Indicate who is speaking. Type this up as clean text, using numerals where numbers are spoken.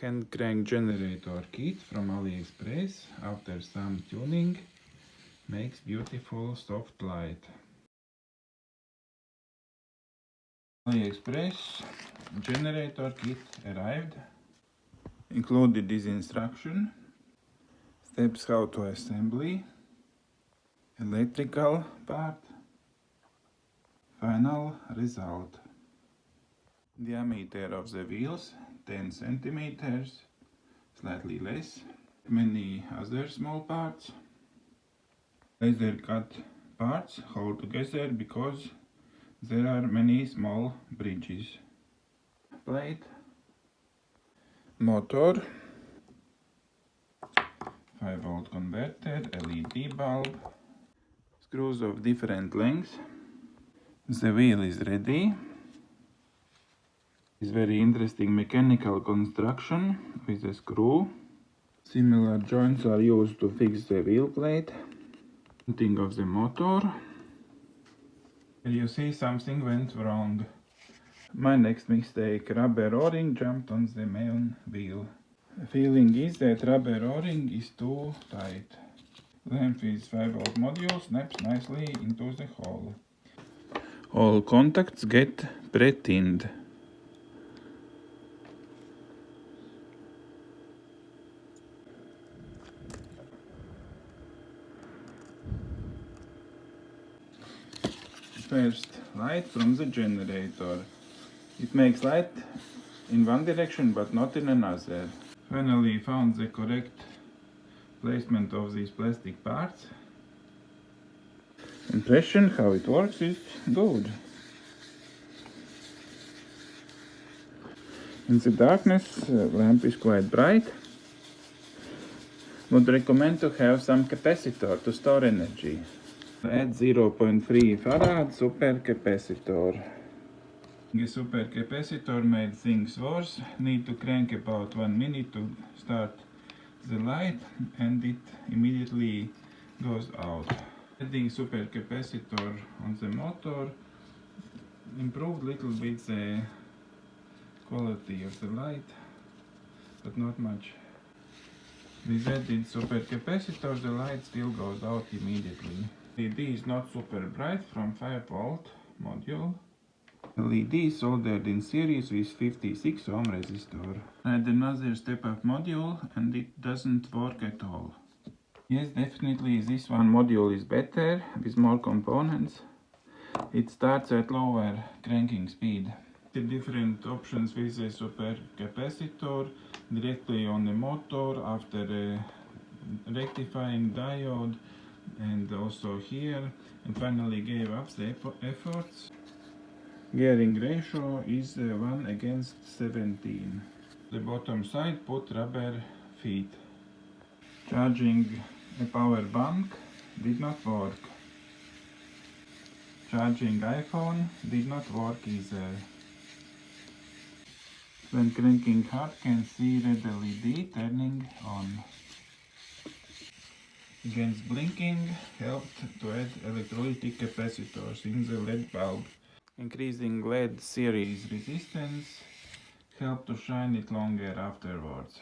Speaker 1: Hand crank generator kit from AliExpress. After some tuning, makes beautiful soft light. AliExpress generator kit arrived. Included this instruction, steps how to assembly, electrical part, final result. Diameter of the wheels 10 centimeters, slightly less. Many other small parts. Laser cut parts hold together because there are many small bridges. Plate, motor, 5-volt converter, LED bulb, screws of different lengths. The wheel is ready. It's very interesting mechanical construction with a screw. Similar joints are used to fix the wheel plate. Mounting of the motor. Here you see something went wrong. My next mistake, rubber o-ring jumped on the main wheel. The feeling is that rubber o-ring is too tight. Lamp with 5-volt module snaps nicely into the hole. All contacts get pre-tinned. First, light from the generator. It makes light in one direction but not in another. Finally found the correct placement of these plastic parts. Impression how it works is good. In the darkness, lamp is quite bright. Would recommend to have some capacitor to store energy. Add 0.3 farad supercapacitor. A supercapacitor made things worse. Need to crank about 1 minute to start the light and it immediately goes out. Adding supercapacitor on the motor improved little bit the quality of the light, but not much. With added supercapacitor the light still goes out immediately. LED is not super bright from 5-volt module. LED soldered in series with 56 ohm resistor. Add another step-up module and it doesn't work at all. Yes, definitely this one module is better with more components. It starts at lower cranking speed. The different options with the supercapacitor directly on the motor after a rectifying diode, and also here, and finally gave up the efforts. Gearing ratio is 1:17. The bottom side put rubber feet. Charging a power bank did not work. Charging iPhone did not work either. When cranking hard, can see red LED turning on. Against blinking, helped to add electrolytic capacitors in the LED bulb. Increasing LED series resistance helped to shine it longer afterwards.